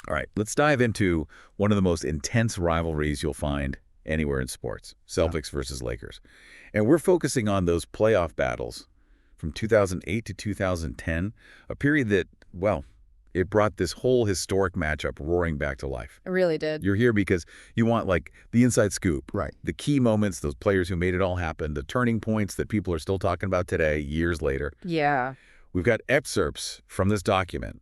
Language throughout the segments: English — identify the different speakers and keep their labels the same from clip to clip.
Speaker 1: All right, let's dive into one of the most intense rivalries you'll find anywhere in sports, Celtics versus Lakers. And we're focusing on those playoff battles from 2008 to 2010, a period that, well, it brought this whole historic matchup roaring back to life.
Speaker 2: It really did.
Speaker 1: You're here because you want, like, the inside scoop.
Speaker 3: Right.
Speaker 1: The key moments, those players who made it all happen, the turning points that people are still talking about today, years later.
Speaker 2: Yeah.
Speaker 1: We've got excerpts from this document.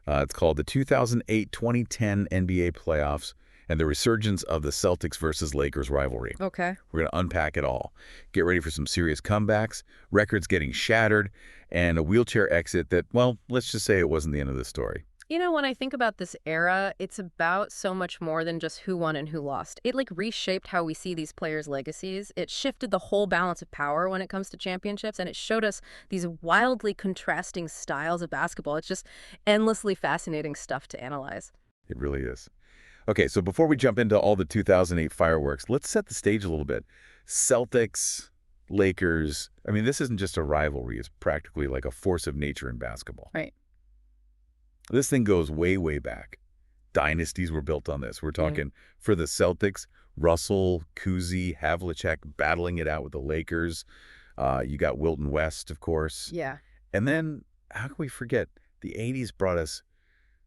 Speaker 1: It's called the 2008-2010 NBA Playoffs and the Resurgence of the Celtics versus Lakers Rivalry.
Speaker 2: Okay.
Speaker 1: We're going to unpack it all. Get ready for some serious comebacks, records getting shattered, and a wheelchair exit that, well, let's just say it wasn't the end of the story.
Speaker 2: You know, when I think about this era, it's about so much more than just who won and who lost. It, like, reshaped how we see these players' legacies. It shifted the whole balance of power when it comes to championships, and it showed us these wildly contrasting styles of basketball. It's just endlessly fascinating stuff to analyze.
Speaker 1: It really is. Okay, so before we jump into all the 2008 fireworks, let's set the stage a little bit. Celtics, Lakers, I mean, this isn't just a rivalry. It's practically like a force of nature in basketball.
Speaker 2: Right.
Speaker 1: This thing goes way, way back. Dynasties were built on this. We're talking, for the Celtics, Russell, Cousy, Havlicek battling it out with the Lakers. You got Wilton West, of course.
Speaker 2: Yeah.
Speaker 1: And then, how can we forget, the 80s brought us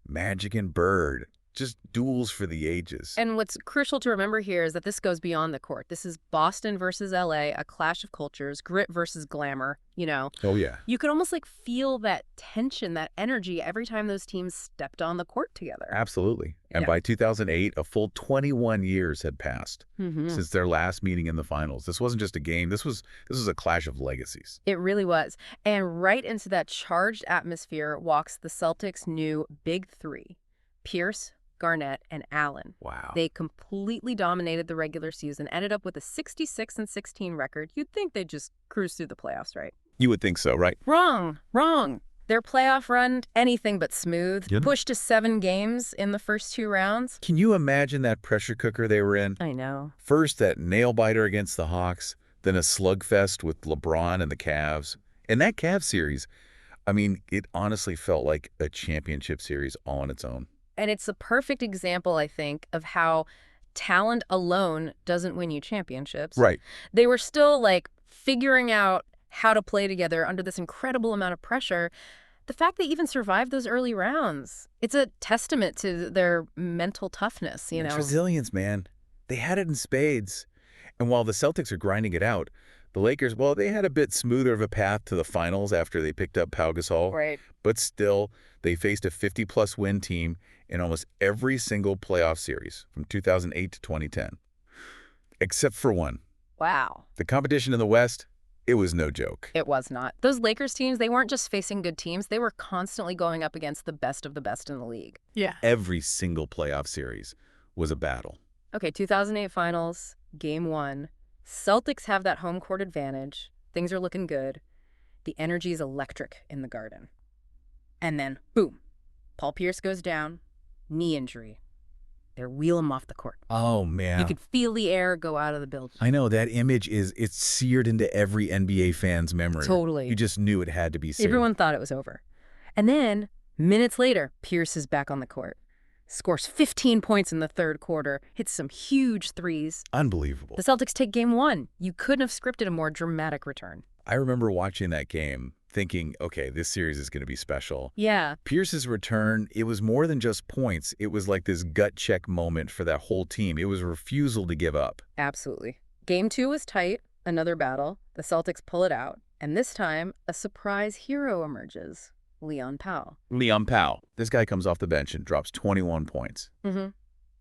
Speaker 1: Magic and Bird. Just duels for the ages.
Speaker 2: And what's crucial to remember here is that this goes beyond the court. This is Boston versus LA, a clash of cultures, grit versus glamour, you know.
Speaker 1: Oh, yeah.
Speaker 2: You could almost like feel that tension, that energy every time those teams stepped on the court together.
Speaker 1: Absolutely. And
Speaker 2: Yeah.
Speaker 1: by 2008, a full 21 years had passed since their last meeting in the finals. This wasn't just a game. This was a clash of legacies.
Speaker 2: It really was. And right into that charged atmosphere walks the Celtics' new big three, Pierce, Garnett, and Allen.
Speaker 1: Wow.
Speaker 2: They completely dominated the regular season, ended up with a 66-16 record. You'd think they'd just cruise through the playoffs, right?
Speaker 1: You would think so, right?
Speaker 2: Wrong. Their playoff run, anything but smooth.
Speaker 1: Yeah.
Speaker 2: Pushed to 7 games in the first 2 rounds.
Speaker 1: Can you imagine that pressure cooker they were in?
Speaker 2: I know.
Speaker 1: First, that nail-biter against the Hawks, then a slugfest with LeBron and the Cavs. And that Cavs series, I mean, it honestly felt like a championship series all on its own.
Speaker 2: And it's a perfect example, I think, of how talent alone doesn't win you championships.
Speaker 1: Right.
Speaker 2: They were still, like, figuring out how to play together under this incredible amount of pressure. The fact they even survived those early rounds, it's a testament to their mental toughness, you know?
Speaker 1: It's resilience, man. They had it in spades. And while the Celtics are grinding it out, the Lakers, well, they had a bit smoother of a path to the finals after they picked up Pau Gasol.
Speaker 2: Right.
Speaker 1: But still, they faced a 50-plus win team in almost every single playoff series from 2008 to 2010. Except for one.
Speaker 2: Wow.
Speaker 1: The competition in the West, it was no joke.
Speaker 2: It was not. Those Lakers teams, they weren't just facing good teams. They were constantly going up against the best of the best in the league. Yeah.
Speaker 1: Every single playoff series was a battle.
Speaker 2: Okay, 2008 finals, game 1. Celtics have that home court advantage. Things are looking good. The energy is electric in the Garden. And then, boom, Paul Pierce goes down, knee injury. They wheel him off the court.
Speaker 1: Oh, man.
Speaker 2: You could feel the air go out of the building.
Speaker 1: I know, that image it's seared into every NBA fan's memory.
Speaker 2: Totally.
Speaker 1: You just knew it had to be saved.
Speaker 2: Everyone thought it was over. And then, minutes later, Pierce is back on the court. Scores 15 points in the third quarter, hits some huge threes.
Speaker 1: Unbelievable.
Speaker 2: The Celtics take game 1. You couldn't have scripted a more dramatic return.
Speaker 1: I remember watching that game thinking, okay, this series is going to be special.
Speaker 2: Yeah.
Speaker 1: Pierce's return, it was more than just points. It was like this gut check moment for that whole team. It was a refusal to give up.
Speaker 2: Absolutely. Game 2 was tight, another battle. The Celtics pull it out. And this time, a surprise hero emerges. Leon Pau.
Speaker 1: Leon Pau. This guy comes off the bench and drops 21 points.
Speaker 2: Mm-hmm.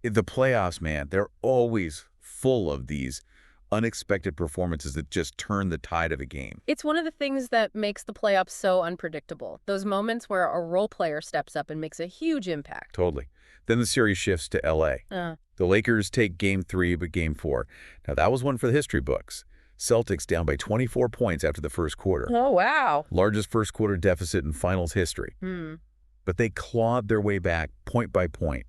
Speaker 1: The playoffs, man, they're always full of these unexpected performances that just turn the tide of a game.
Speaker 2: It's one of the things that makes the playoffs so unpredictable. Those moments where a role player steps up and makes a huge impact.
Speaker 1: Totally. Then the series shifts to L.A. The Lakers take game 3, but game 4. Now, that was one for the history books. Celtics down by 24 points after the first quarter.
Speaker 2: Oh, wow.
Speaker 1: Largest first quarter deficit in finals history. But they clawed their way back point by point.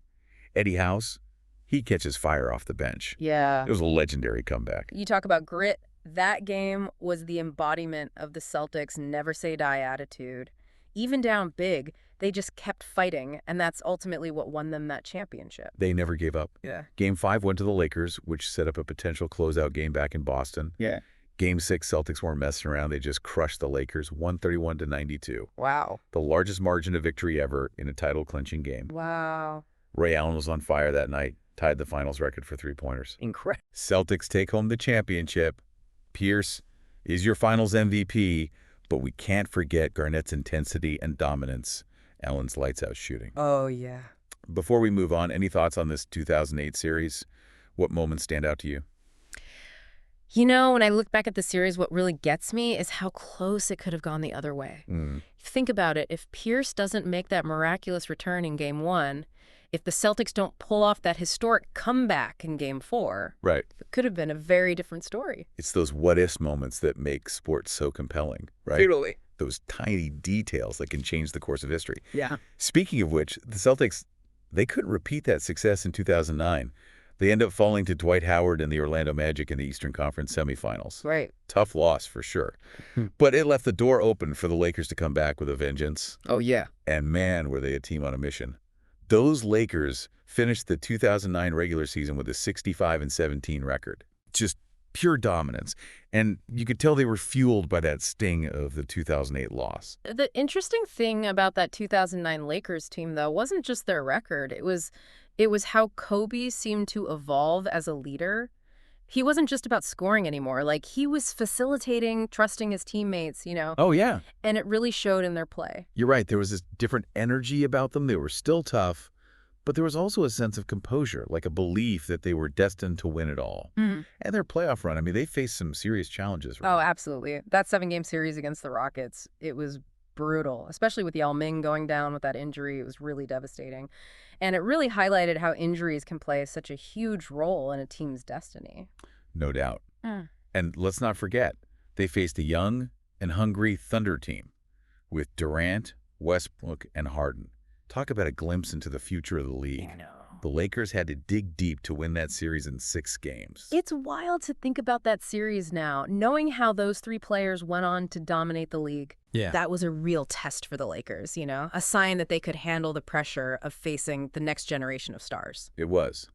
Speaker 1: Eddie House, he catches fire off the bench.
Speaker 2: Yeah.
Speaker 1: It was a legendary comeback.
Speaker 2: You talk about grit. That game was the embodiment of the Celtics' never say die attitude. Even down big, They just kept fighting, and that's ultimately what won them that championship.
Speaker 1: They never gave up.
Speaker 2: Yeah.
Speaker 1: Game 5 went to the Lakers, which set up a potential closeout game back in Boston.
Speaker 3: Yeah.
Speaker 1: Game 6, Celtics weren't messing around. They just crushed the Lakers 131-92.
Speaker 2: Wow.
Speaker 1: The largest margin of victory ever in a title-clinching game.
Speaker 2: Wow.
Speaker 1: Ray Allen was on fire that night, tied the finals record for three-pointers.
Speaker 3: Incredible.
Speaker 1: Celtics take home the championship. Pierce is your finals MVP, but we can't forget Garnett's intensity and dominance, Allen's lights-out shooting.
Speaker 2: Oh, yeah.
Speaker 1: Before we move on, any thoughts on this 2008 series? What moments stand out to you?
Speaker 2: You know, when I look back at the series, what really gets me is how close it could have gone the other way. Think about it. If Pierce doesn't make that miraculous return in Game 1, if the Celtics don't pull off that historic comeback in Game 4,
Speaker 1: Right.
Speaker 2: it could have been a very different story.
Speaker 1: It's those what-if moments that make sports so compelling, right?
Speaker 3: Totally.
Speaker 1: Those tiny details that can change the course of history.
Speaker 3: Yeah.
Speaker 1: Speaking of which, the Celtics, they couldn't repeat that success in 2009. They end up falling to Dwight Howard and the Orlando Magic in the Eastern Conference semifinals.
Speaker 2: Right.
Speaker 1: Tough loss for sure. But it left the door open for the Lakers to come back with a vengeance.
Speaker 3: Oh, yeah.
Speaker 1: And man, were they a team on a mission. Those Lakers finished the 2009 regular season with a 65-17 record. Just pure dominance. And you could tell they were fueled by that sting of the 2008 loss.
Speaker 2: The interesting thing about that 2009 Lakers team, though, wasn't just their record. It was how Kobe seemed to evolve as a leader. He wasn't just about scoring anymore. Like, he was facilitating, trusting his teammates, you know.
Speaker 1: Oh, yeah.
Speaker 2: And it really showed in their play.
Speaker 1: You're right. There was this different energy about them. They were still tough, but there was also a sense of composure, like a belief that they were destined to win it all. And their playoff run, I mean, they faced some serious challenges. Right?
Speaker 2: Oh, absolutely. That 7-game series against the Rockets, it was brutal, especially with Yao Ming going down with that injury. It was really devastating. And it really highlighted how injuries can play such a huge role in a team's destiny.
Speaker 1: No doubt. And let's not forget, they faced a young and hungry Thunder team with Durant, Westbrook, and Harden. Talk about a glimpse into the future of the league.
Speaker 3: I know.
Speaker 1: The Lakers had to dig deep to win that series in 6 games.
Speaker 2: It's wild to think about that series now, knowing how those 3 players went on to dominate the league.
Speaker 3: Yeah.
Speaker 2: That was a real test for the Lakers, you know, a sign that they could handle the pressure of facing the next generation of stars.
Speaker 1: It was.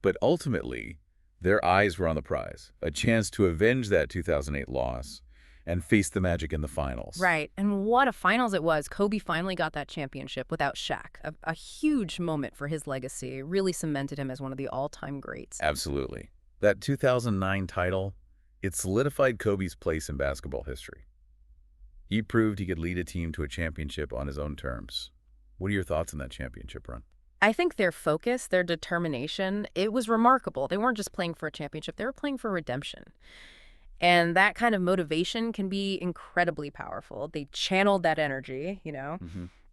Speaker 1: But ultimately, their eyes were on the prize, a chance to avenge that 2008 loss and face the Magic in the finals.
Speaker 2: Right. And what a finals it was. Kobe finally got that championship without Shaq. A huge moment for his legacy. It really cemented him as one of the all-time greats.
Speaker 1: Absolutely. That 2009 title, it solidified Kobe's place in basketball history. He proved he could lead a team to a championship on his own terms. What are your thoughts on that championship run?
Speaker 2: I think their focus, their determination, it was remarkable. They weren't just playing for a championship. They were playing for redemption. And that kind of motivation can be incredibly powerful. They channeled that energy, you know,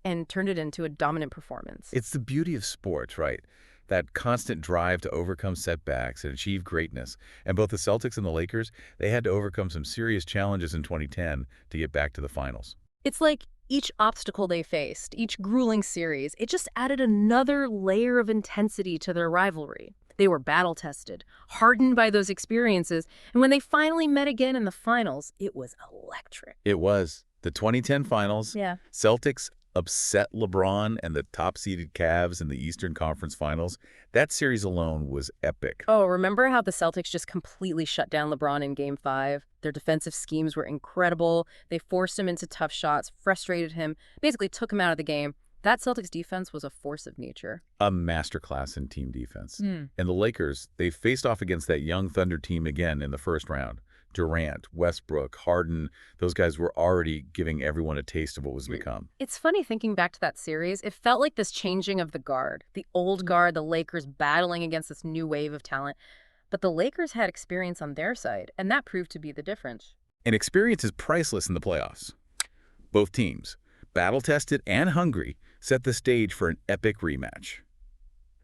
Speaker 2: and turned it into a dominant performance.
Speaker 1: It's the beauty of sports, right? That constant drive to overcome setbacks and achieve greatness. And both the Celtics and the Lakers, they had to overcome some serious challenges in 2010 to get back to the finals.
Speaker 2: It's like each obstacle they faced, each grueling series, it just added another layer of intensity to their rivalry. They were battle-tested, hardened by those experiences, and when they finally met again in the finals, it was electric.
Speaker 1: It was. The 2010 finals,
Speaker 2: Yeah.
Speaker 1: Celtics upset LeBron and the top-seeded Cavs in the Eastern Conference Finals. That series alone was epic.
Speaker 2: Oh, remember how the Celtics just completely shut down LeBron in Game 5? Their defensive schemes were incredible. They forced him into tough shots, frustrated him, basically took him out of the game. That Celtics defense was a force of nature.
Speaker 1: A masterclass in team defense. And the Lakers, they faced off against that young Thunder team again in the first round. Durant, Westbrook, Harden, those guys were already giving everyone a taste of what was to come.
Speaker 2: It's funny thinking back to that series. It felt like this changing of the guard. The old guard, the Lakers battling against this new wave of talent. But the Lakers had experience on their side, and that proved to be the difference.
Speaker 1: And experience is priceless in the playoffs. Both teams, battle-tested and hungry, set the stage for an epic rematch.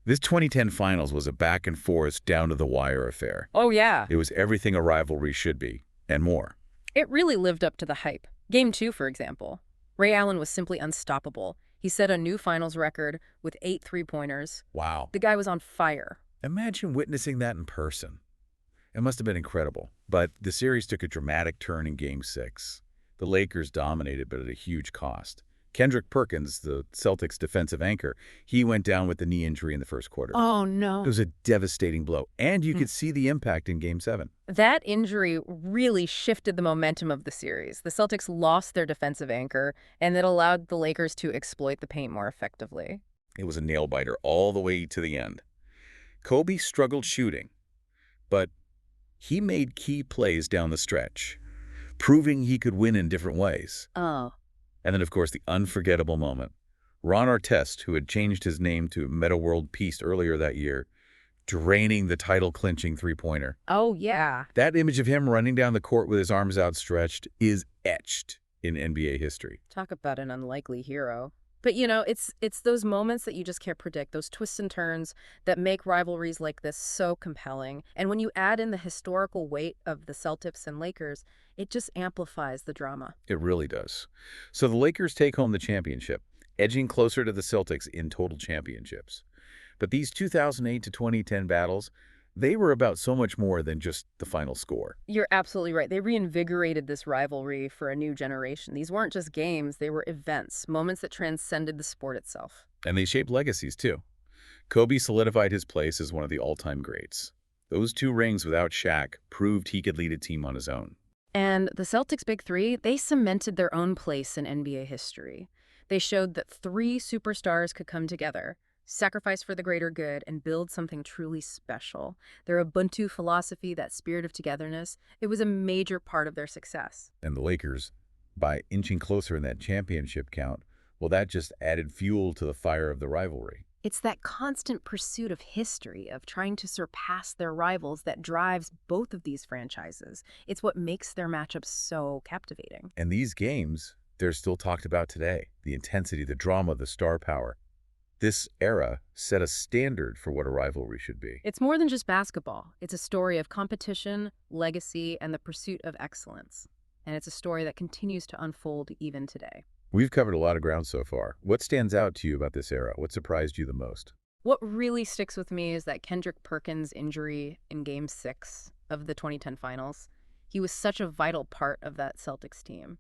Speaker 1: This 2010 finals was a back-and-forth, down-to-the-wire affair.
Speaker 2: Oh, yeah.
Speaker 1: It was everything a rivalry should be, and more.
Speaker 2: It really lived up to the hype. Game 2, for example. Ray Allen was simply unstoppable. He set a new finals record with 8 three-pointers.
Speaker 1: Wow.
Speaker 2: The guy was on fire.
Speaker 1: Imagine witnessing that in person. It must have been incredible. But the series took a dramatic turn in Game 6. The Lakers dominated, but at a huge cost. Kendrick Perkins, the Celtics defensive anchor, he went down with the knee injury in the first quarter.
Speaker 2: Oh,
Speaker 1: It
Speaker 2: no.
Speaker 1: was a devastating blow, and you could see the impact in Game 7.
Speaker 2: That injury really shifted the momentum of the series. The Celtics lost their defensive anchor, and it allowed the Lakers to exploit the paint more effectively.
Speaker 1: It was a nail-biter all the way to the end. Kobe struggled shooting, but he made key plays down the stretch, proving he could win in different ways.
Speaker 2: Oh.
Speaker 1: And then, of course, the unforgettable moment. Ron Artest, who had changed his name to Meta World Peace earlier that year, draining the title-clinching three-pointer.
Speaker 2: Oh, yeah.
Speaker 1: That image of him running down the court with his arms outstretched is etched in NBA history.
Speaker 2: Talk about an unlikely hero. But, you know, it's those moments that you just can't predict, those twists and turns that make rivalries like this so compelling. And when you add in the historical weight of the Celtics and Lakers, it just amplifies the drama.
Speaker 1: It really does. So the Lakers take home the championship, edging closer to the Celtics in total championships. But these 2008 to 2010 battles, they were about so much more than just the final score.
Speaker 2: You're absolutely right. They reinvigorated this rivalry for a new generation. These weren't just games, they were events, moments that transcended the sport itself.
Speaker 1: And they shaped legacies, too. Kobe solidified his place as one of the all-time greats. Those 2 rings without Shaq proved he could lead a team on his own.
Speaker 2: And the Celtics' Big Three, they cemented their own place in NBA history. They showed that 3 superstars could come together, sacrifice for the greater good, and build something truly special. Their Ubuntu philosophy, that spirit of togetherness, it was a major part of their success.
Speaker 1: And the Lakers, by inching closer in that championship count, well, that just added fuel to the fire of the rivalry.
Speaker 2: It's that constant pursuit of history, of trying to surpass their rivals, that drives both of these franchises. It's what makes their matchups so captivating.
Speaker 1: And these games, they're still talked about today. The intensity, the drama, the star power. This era set a standard for what a rivalry should be.
Speaker 2: It's more than just basketball. It's a story of competition, legacy, and the pursuit of excellence. And it's a story that continues to unfold even today.
Speaker 1: We've covered a lot of ground so far. What stands out to you about this era? What surprised you the most?
Speaker 2: What really sticks with me is that Kendrick Perkins' injury in Game 6 of the 2010 finals. He was such a vital part of that Celtics team.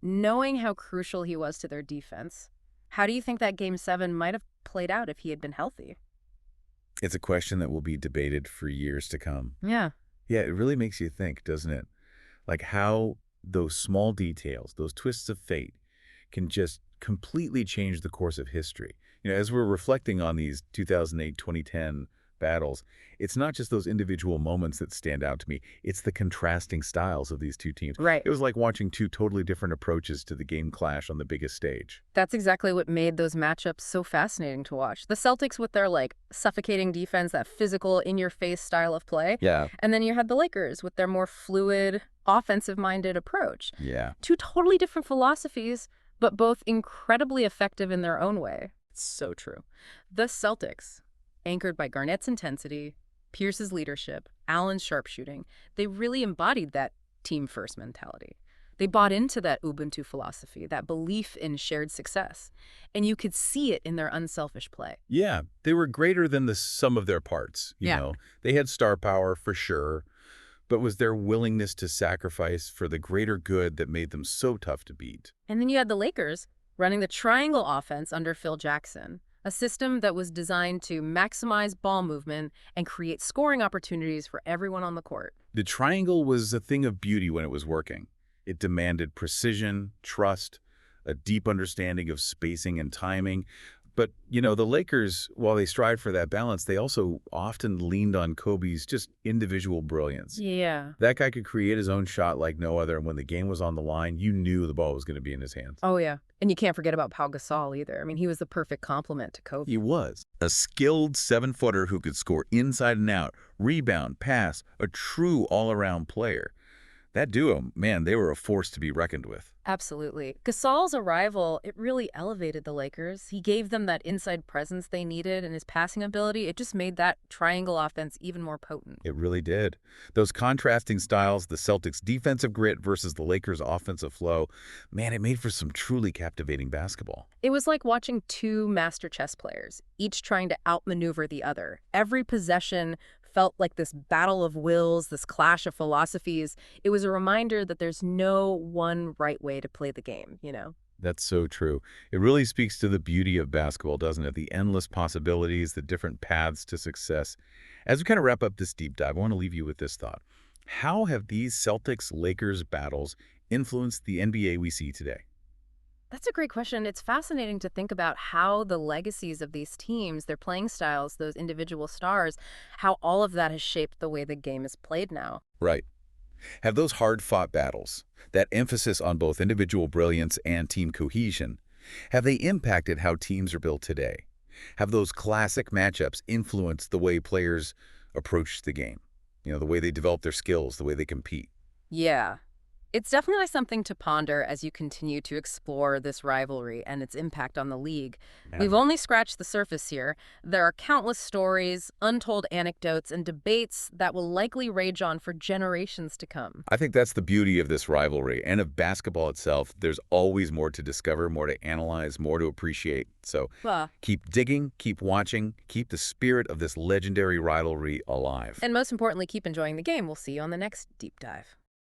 Speaker 2: Knowing how crucial he was to their defense, how do you think that Game 7 might have played out if he had been healthy?
Speaker 1: It's a question that will be debated for years to come.
Speaker 2: Yeah.
Speaker 1: Yeah, it really makes you think, doesn't it? Like how those small details, those twists of fate, can just completely change the course of history. You know, as we're reflecting on these 2008-2010 battles, it's not just those individual moments that stand out to me. It's the contrasting styles of these 2 teams.
Speaker 2: Right.
Speaker 1: It was like watching 2 totally different approaches to the game clash on the biggest stage.
Speaker 2: That's exactly what made those matchups so fascinating to watch. The Celtics with their, suffocating defense, that physical, in-your-face style of play.
Speaker 1: Yeah.
Speaker 2: And then you had the Lakers with their more fluid, offensive-minded approach.
Speaker 1: Yeah.
Speaker 2: 2 totally different philosophies, but both incredibly effective in their own way. It's so true. The Celtics, anchored by Garnett's intensity, Pierce's leadership, Allen's sharpshooting, they really embodied that team-first mentality. They bought into that Ubuntu philosophy, that belief in shared success. And you could see it in their unselfish play.
Speaker 1: Yeah, they were greater than the sum of their parts, you
Speaker 2: Yeah.
Speaker 1: know. They had star power for sure, but was their willingness to sacrifice for the greater good that made them so tough to beat.
Speaker 2: And then you had the Lakers running the triangle offense under Phil Jackson, a system that was designed to maximize ball movement and create scoring opportunities for everyone on the court.
Speaker 1: The triangle was a thing of beauty when it was working. It demanded precision, trust, a deep understanding of spacing and timing. But, you know, the Lakers, while they strived for that balance, they also often leaned on Kobe's just individual brilliance.
Speaker 2: Yeah.
Speaker 1: That guy could create his own shot like no other, and when the game was on the line, you knew the ball was going to be in his hands.
Speaker 2: Oh, yeah. And you can't forget about Pau Gasol either. I mean, he was the perfect complement to Kobe.
Speaker 1: He was. A skilled 7-footer who could score inside and out, rebound, pass, a true all-around player. That duo, man, they were a force to be reckoned with.
Speaker 2: Absolutely. Gasol's arrival, it really elevated the Lakers. He gave them that inside presence they needed, and his passing ability, it just made that triangle offense even more potent.
Speaker 1: It really did. Those contrasting styles, the Celtics' defensive grit versus the Lakers' offensive flow, man, it made for some truly captivating basketball.
Speaker 2: It was like watching 2 master chess players, each trying to outmaneuver the other. Every possession felt like this battle of wills, this clash of philosophies. It was a reminder that there's no one right way to play the game, you know?
Speaker 1: That's so true. It really speaks to the beauty of basketball, doesn't it? The endless possibilities, the different paths to success. As we kind of wrap up this deep dive, I want to leave you with this thought. How have these Celtics-Lakers battles influenced the NBA we see today?
Speaker 2: That's a great question. It's fascinating to think about how the legacies of these teams, their playing styles, those individual stars, how all of that has shaped the way the game is played now.
Speaker 1: Right. Have those hard-fought battles, that emphasis on both individual brilliance and team cohesion, have they impacted how teams are built today? Have those classic matchups influenced the way players approach the game? The way they develop their skills, the way they compete?
Speaker 2: Yeah. It's definitely something to ponder as you continue to explore this rivalry and its impact on the league.
Speaker 1: Yeah.
Speaker 2: We've only scratched the surface here. There are countless stories, untold anecdotes, and debates that will likely rage on for generations to come.
Speaker 1: I think that's the beauty of this rivalry and of basketball itself. There's always more to discover, more to analyze, more to appreciate. So
Speaker 2: Well,
Speaker 1: keep digging, keep watching, keep the spirit of this legendary rivalry alive.
Speaker 2: and most importantly, keep enjoying the game. We'll see you on the next deep dive.